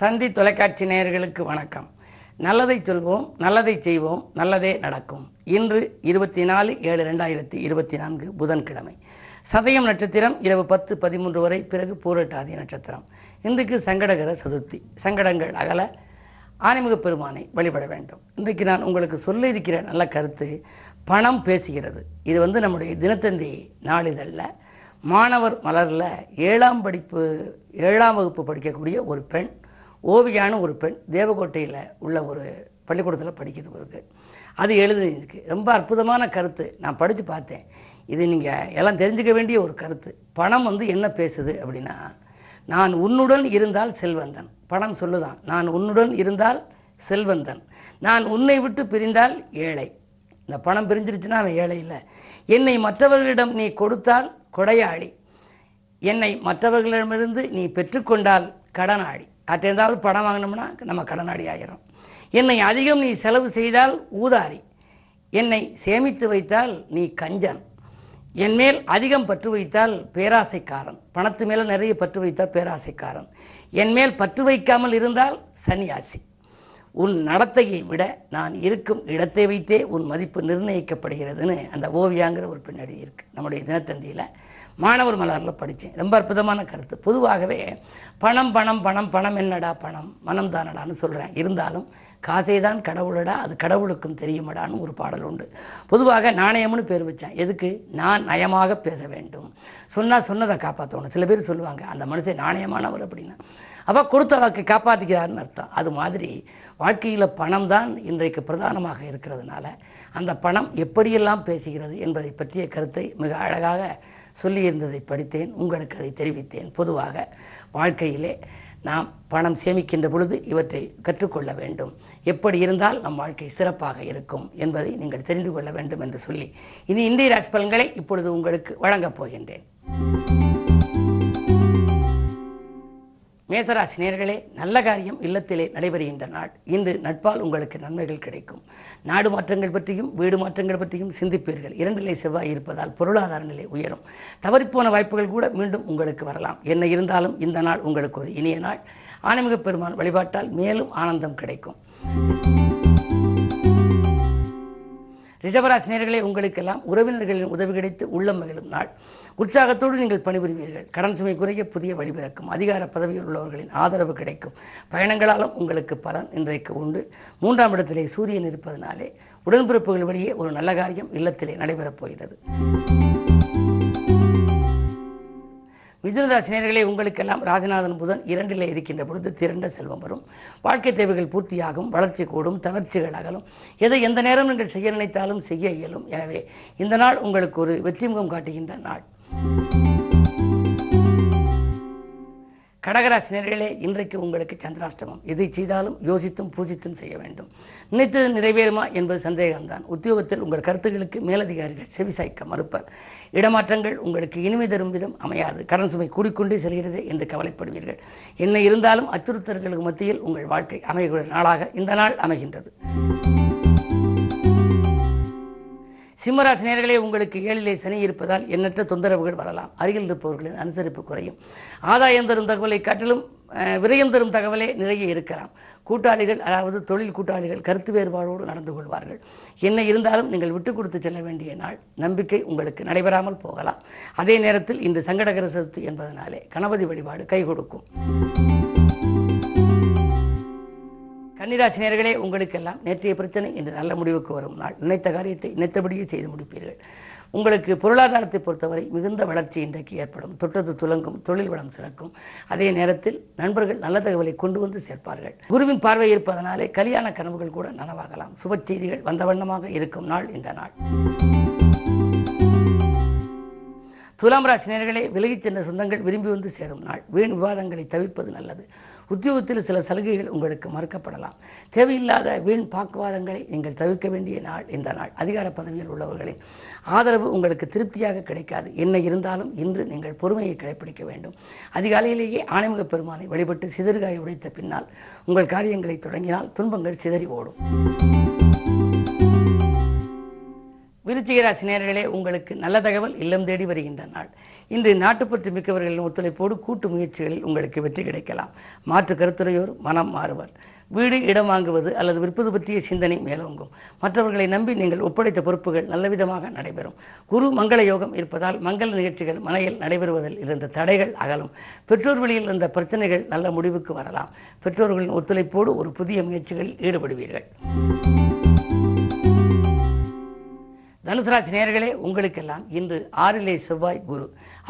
தந்தி தொலைக்காட்சி நேயர்களுக்கு வணக்கம். நல்லதை சொல்வோம், நல்லதை செய்வோம், நல்லதே நடக்கும். இன்று 24/7/2024 புதன்கிழமை. சதயம் நட்சத்திரம் இரவு 10:13 வரை, பிறகு பூரட்டாதி நட்சத்திரம். இன்றைக்கு சங்கடகர சதுர்த்தி. சங்கடங்கள் அகல ஆனைமுக பெருமானை வழிபட வேண்டும். இன்றைக்கு நான் உங்களுக்கு சொல்ல இருக்கிற நல்ல கருத்து, பணம் பேசுகிறது. இது நம்முடைய தினத்தந்தி நாளிதழில் மாணவர் மலரில் 7ஆம் வகுப்பு படிக்கக்கூடிய ஒரு பெண், ஓவியான ஒரு பெண், தேவகோட்டையில் உள்ள ஒரு பள்ளிக்கூடத்தில் படிக்கிறது. அது எழுதிருக்கு. ரொம்ப அற்புதமான கருத்து. நான் படித்து பார்த்தேன். இது நீங்கள் எல்லாம் தெரிஞ்சுக்க வேண்டிய ஒரு கருத்து. பணம் என்ன பேசுது அப்படின்னா, நான் உன்னுடன் இருந்தால் செல்வந்தன். பணம் சொல்லுதான், நான் உன்னுடன் இருந்தால் செல்வந்தன், நான் உன்னை விட்டு பிரிந்தால் ஏழை. இந்த பணம் பிரிஞ்சிருச்சுன்னா அவன் ஏழை இல்லை. என்னை மற்றவர்களிடம் நீ கொடுத்தால் கொடையாளி, என்னை மற்றவர்களிடமிருந்து நீ பெற்றுக்கொண்டால் கடனாளி. அதாவது பணம் வாங்கினோம்னா நம்ம கடனாளி ஆகிறோம். என்னை அதிகம் நீ செலவு செய்தால் ஊதாரி, என்னை சேமித்து வைத்தால் நீ கஞ்சன், என் மேல் அதிகம் பற்று வைத்தால் பேராசைக்காரன். பணத்து மேல நிறைய பற்று வைத்தால் பேராசைக்காரன், என் மேல் பற்று வைக்காமல் இருந்தால் சன்னியாசி. உன் நடத்தையை விட நான் இருக்கும் இடத்தை வைத்தே உன் மதிப்பு நிர்ணயிக்கப்படுகிறதுன்னு அந்த ஓவியாங்கிற ஒரு பின்னாடி இருக்கு. நம்முடைய தினத்தந்தியில் மாணவர் மலரில் படித்தேன். ரொம்ப அற்புதமான கருத்து. பொதுவாகவே பணம் பணம் பணம் பணம் என்னடா பணம், மனம் தானடான்னு சொல்கிறேன். இருந்தாலும் காசே தான் கடவுளடா, அது கடவுளுக்கும் தெரியுமடான்னு ஒரு பாடல் உண்டு. பொதுவாக நாணயம்னு பேர் வச்சேன். எதுக்கு? நான் நயமாக பேச வேண்டும், சொன்னதை காப்பாற்றணும். சில பேர் சொல்லுவாங்க அந்த மனுஷன் நாணயமானவர் அப்படின்னா, அப்போ கொடுத்த வாக்கு காப்பாற்றிக்கிறாருன்னு அர்த்தம். அது மாதிரி வாழ்க்கையில் பணம் தான் இன்றைக்கு பிரதானமாக இருக்கிறதுனால அந்த பணம் எப்படியெல்லாம் பேசுகிறது என்பதை பற்றிய கருத்தை மிக அழகாக சொல்லியிருந்ததை படித்தேன், உங்களுக்கு அதை தெரிவித்தேன். பொதுவாக வாழ்க்கையிலே நாம் பணம் சேமிக்கின்ற பொழுது இவற்றை கற்றுக்கொள்ள வேண்டும். எப்படி இருந்தால் நம் வாழ்க்கை சிறப்பாக இருக்கும் என்பதை நீங்கள் தெரிந்து கொள்ள வேண்டும் என்று சொல்லி இனி இந்திய ராசி பலன்களை இப்பொழுது உங்களுக்கு வழங்கப் போகின்றேன். மேசராசி நேயர்களே, நல்ல காரியம் இல்லத்திலே நடைபெறுகின்ற நாள். இன்று நட்பால் உங்களுக்கு நன்மைகள் கிடைக்கும். நாடு மாற்றங்கள் பற்றியும் வீடு மாற்றங்கள் பற்றியும் சிந்திப்பீர்கள். 2 செவ்வாய் இருப்பதால் பொருளாதார நிலை உயரும். தவறிப்போன வாய்ப்புகள் கூட மீண்டும் உங்களுக்கு வரலாம். என்ன இருந்தாலும் இந்த நாள் உங்களுக்கு ஒரு இனிய நாள். ஆனைமுக பெருமான் வழிபாட்டால் மேலும் ஆனந்தம் கிடைக்கும். ரிஷபராசி நேயர்களே, உங்களுக்கெல்லாம் உறவினர்களின் உதவி கிடைத்து உள்ளம் மகிழும் நாள். உற்சாகத்தோடு நீங்கள் பணிபுரிவீர்கள். கடன் சுமை குறைய புதிய வழிபிறக்கும். அதிகார பதவியில் உள்ளவர்களின் ஆதரவு கிடைக்கும். பயணங்களாலும் உங்களுக்கு பலன் இன்றைக்கு உண்டு. 3ஆம் இடத்திலே சூரியன் இருப்பதனாலே உடன்பிறப்புகள் வழியே ஒரு நல்ல காரியம் இல்லத்திலே நடைபெறப் போகிறது. மிதுனராசி நேயர்களே, உங்களுக்கெல்லாம் ராஜநாதன் புதன் 2 இருக்கின்ற பொழுது திரண்ட செல்வம் வரும். வாழ்க்கை தேவைகள் பூர்த்தியாகும், வளர்ச்சி கூடும், தளர்ச்சிகள் அகலும். எதை எந்த நேரம் நீங்கள் செய்ய நினைத்தாலும் செய்ய இயலும். எனவே இந்த நாள் உங்களுக்கு ஒரு வெற்றி முகம் காட்டுகின்ற நாள். கடகராசி நேயர்களே, இன்றைக்கு உங்களுக்கு சந்திராஷ்டமம். எதை செய்தாலும் யோசித்தும் பூஜித்தும் செய்ய வேண்டும். நினைத்தது நிறைவேறுமா என்பது சந்தேகம்தான். உத்தியோகத்தில் உங்கள் கருத்துக்களுக்கு மேலதிகாரிகள் செவிசாய்க்க மறுப்பர். இடமாற்றங்கள் உங்களுக்கு இனிமை தரும் விதம் அமையாது. கடன் சுமை கூடிக்கொண்டே செல்கிறது என்று கவலைப்படுவீர்கள். என்ன இருந்தாலும் அச்சுறுத்தல்களுக்கு மத்தியில் உங்கள் வாழ்க்கை அமைகிற நாளாக இந்த நாள் அமைகின்றது. சிம்மராசி நேயர்களே, உங்களுக்கு 7 சனி இருப்பதால் எண்ணற்ற தொந்தரவுகள் வரலாம். அருகில் இருப்பவர்களின் அனுசரிப்பு குறையும். ஆதாயம் தரும் தகவலை காட்டிலும் விரயம் தரும் தகவலே நிறைய இருக்கலாம். கூட்டாளிகள், அதாவது தொழில் கூட்டாளிகள் கருத்து வேறுபாடோடு நடந்து கொள்வார்கள். என்ன இருந்தாலும் நீங்கள் விட்டுக் கொடுத்து செல்ல வேண்டிய நாள். நம்பிக்கை உங்களுக்கு நடைபெறாமல் போகலாம். அதே நேரத்தில் இந்த சங்கடகர சதுர்த்தி என்பதனாலே கணபதி வழிபாடு கை கொடுக்கும். கன்னிராசி நேயர்களே, உங்களுக்கெல்லாம் நேற்றைய பிரச்சனை இன்று நல்ல முடிவுக்கு வரும் நாள். நினைத்த காரியத்தை நினைத்தபடியே செய்து முடிப்பீர்கள். உங்களுக்கு பொருளாதாரத்தை பொறுத்தவரை மிகுந்த வளர்ச்சி இன்றைக்கு ஏற்படும். தொட்டது துலங்கும், தொழில் வளம் சிறக்கும். அதே நேரத்தில் நண்பர்கள் நல்ல தகவலை கொண்டு வந்து சேர்ப்பார்கள். குருவின் பார்வை இருப்பதனாலே கல்யாண கனவுகள் கூட நனவாகலாம். சுப செய்திகள் வந்த வண்ணமாக இருக்கும் நாள் இந்த நாள். துலாம் ராசி நேயர்களே, விலகிச் சென்ற சொந்தங்கள் விரும்பி வந்து சேரும் நாள். வீண் விவாதங்களை தவிர்ப்பது நல்லது. உத்தியோகத்தில் சில சலுகைகள் உங்களுக்கு மறுக்கப்படலாம். தேவையில்லாத வீண் பாக்குவாதங்களை நீங்கள் தவிர்க்க வேண்டிய நாள் இந்த நாள். அதிகார பதவியில் உள்ளவர்களின் ஆதரவு உங்களுக்கு திருப்தியாக கிடைக்காது. என்ன இருந்தாலும் இன்று நீங்கள் பொறுமையை கடைபிடிக்க வேண்டும். அதிகாலையிலேயே ஆனைமுக பெருமானை வழிபட்டு சிதறுகாய் உடைத்த பின்னால் உங்கள் காரியங்களை தொடங்கினால் துன்பங்கள் சிதறி ஓடும். விருச்சிக ராசி நேயர்களே, உங்களுக்கு நல்ல தகவல் இல்லம் தேடி வருகின்ற நாள். இன்று நாட்டுப்பற்று மிக்கவர்களின் ஒத்துழைப்போடு கூட்டு முயற்சிகளில் உங்களுக்கு வெற்றி கிடைக்கலாம். மாற்று கருத்துரையோர் மனம் மாறுவர். வீடு, இடம் வாங்குவது அல்லது விற்பது பற்றிய சிந்தனை மேலோங்கும். மற்றவர்களை நம்பி நீங்கள் ஒப்படைத்த பொறுப்புகள் நல்லவிதமாக நடைபெறும். குரு மங்கள யோகம் இருப்பதால் மங்கள நிகழ்ச்சிகள் மனையில் நடைபெறுவதில் இருந்த தடைகள் அகலும். பெற்றோர் வழியில் இருந்த பிரச்சனைகள் நல்ல முடிவுக்கு வரலாம். பெற்றோர்களின் ஒத்துழைப்போடு ஒரு புதிய முயற்சிகளில் ஈடுபடுவீர்கள். தனுசு ராசி நேயர்களே, உங்களுக்கெல்லாம் இன்று 6லே செவ்வாய் குரு.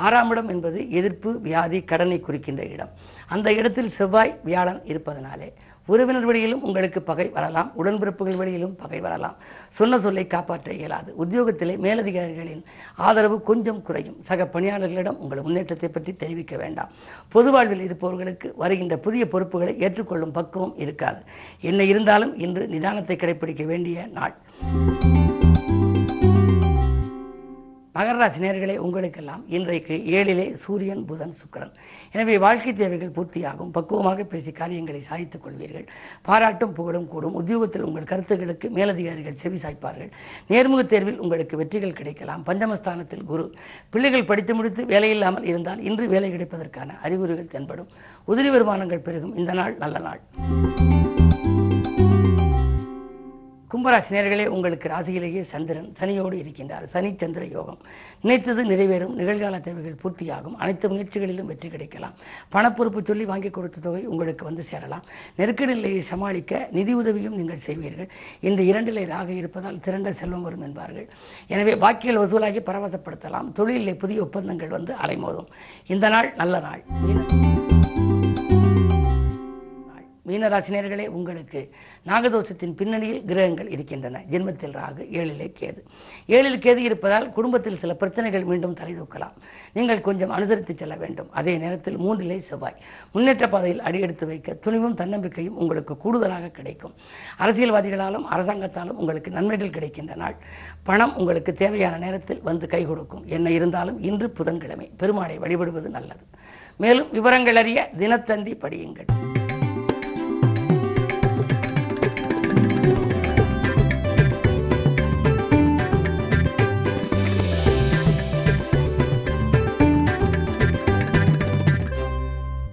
6ஆம் இடம் என்பது எதிர்ப்பு, வியாதி, கடனை குறிக்கின்ற இடம். அந்த இடத்தில் செவ்வாய், வியாழன் இருப்பதனாலே உறவினர் வழியிலும் உங்களுக்கு பகை வரலாம். உடன்பிறப்புகள் வழியிலும் பகை வரலாம். சொன்ன சொல்லை காப்பாற்ற இயலாது. உத்தியோகத்திலே மேலதிகாரிகளின் ஆதரவு கொஞ்சம் குறையும். சக பணியாளர்களிடம் உங்கள் முன்னேற்றத்தை பற்றி தெரிவிக்க வேண்டாம். பொது வாழ்வில் இருப்பவர்களுக்கு வருகின்ற புதிய பொறுப்புகளை ஏற்றுக்கொள்ளும் பக்குவம் இருக்காது. என்ன இருந்தாலும் இன்று நிதானத்தை கடைபிடிக்க வேண்டிய நாள். மகர ராசி நேயர்களே, உங்களுக்கெல்லாம் இன்றைக்கு 7லே சூரியன், புதன், சுக்கிரன். எனவே வாழ்க்கை தேவைகள் பூர்த்தியாகும். பக்குவமாக பேசி காரியங்களை சாதித்துக் கொள்வீர்கள். பாராட்டும் புகழும் கூடும். உத்தியோகத்தில் உங்கள் கருத்துக்களுக்கு மேலதிகாரிகள் செவி சாய்ப்பார்கள். நேர்முக தேர்வில் உங்களுக்கு வெற்றிகள் கிடைக்கலாம். பஞ்சமஸ்தானத்தில் குரு. பிள்ளைகள் படித்து முடித்து வேலையில்லாமல் இருந்தால் இன்று வேலை கிடைப்பதற்கான அறிகுறிகள் தென்படும். உதிரி வருமானங்கள் பெருகும். இந்த நாள் நல்ல நாள். கும்பராசி நேயர்களே, உங்களுக்கு ராசியிலேயே சந்திரன் சனியோடு இருக்கின்றார். சனி சந்திர யோகம். நினைத்தது நிறைவேறும். நிகழ்கால தேவைகள் பூர்த்தியாகும். அனைத்து முயற்சிகளிலும் வெற்றி கிடைக்கலாம். பணப்பொறுப்பு சொல்லி வாங்கி கொடுத்த தொகை உங்களுக்கு வந்து சேரலாம். நெருக்கடி நிலையை சமாளிக்க நிதி உதவியும் நீங்கள் செய்வீர்கள். இந்த 2லே ராகு இருப்பதால் திரண்ட செல்வம் வரும் என்பார்கள். எனவே பாக்கிகள் வசூலாகி பரவசப்படுத்தலாம். தொழிலிலே புதிய ஒப்பந்தங்கள் வந்து அலைமோதும். இந்த நாள் நல்ல நாள். மீனராசினியர்களே, உங்களுக்கு நாகதோஷத்தின் பின்னணியில் கிரகங்கள் இருக்கின்றன. ஜென்மத்தில் ராகு, 7லே கேது. 7ல் கேது இருப்பதால் குடும்பத்தில் சில பிரச்சனைகள் மீண்டும் தலைதூக்கலாம். நீங்கள் கொஞ்சம் அனுசரித்து செல்ல வேண்டும். அதே நேரத்தில் 3லே செவ்வாய். முன்னேற்ற பாதையில் அடியெடுத்து வைக்க துணிவும் தன்னம்பிக்கையும் உங்களுக்கு கூடுதலாக கிடைக்கும். அரசியல்வாதிகளாலும் அரசாங்கத்தாலும் உங்களுக்கு நன்மைகள் கிடைக்கின்ற நாள். பணம் உங்களுக்கு தேவையான நேரத்தில் வந்து கை கொடுக்கும். என்ன இருந்தாலும் இன்று புதன்கிழமை பெருமாளை வழிபடுவது நல்லது. மேலும் விவரங்கள் அறிய தினத்தந்தி படியுங்கள்.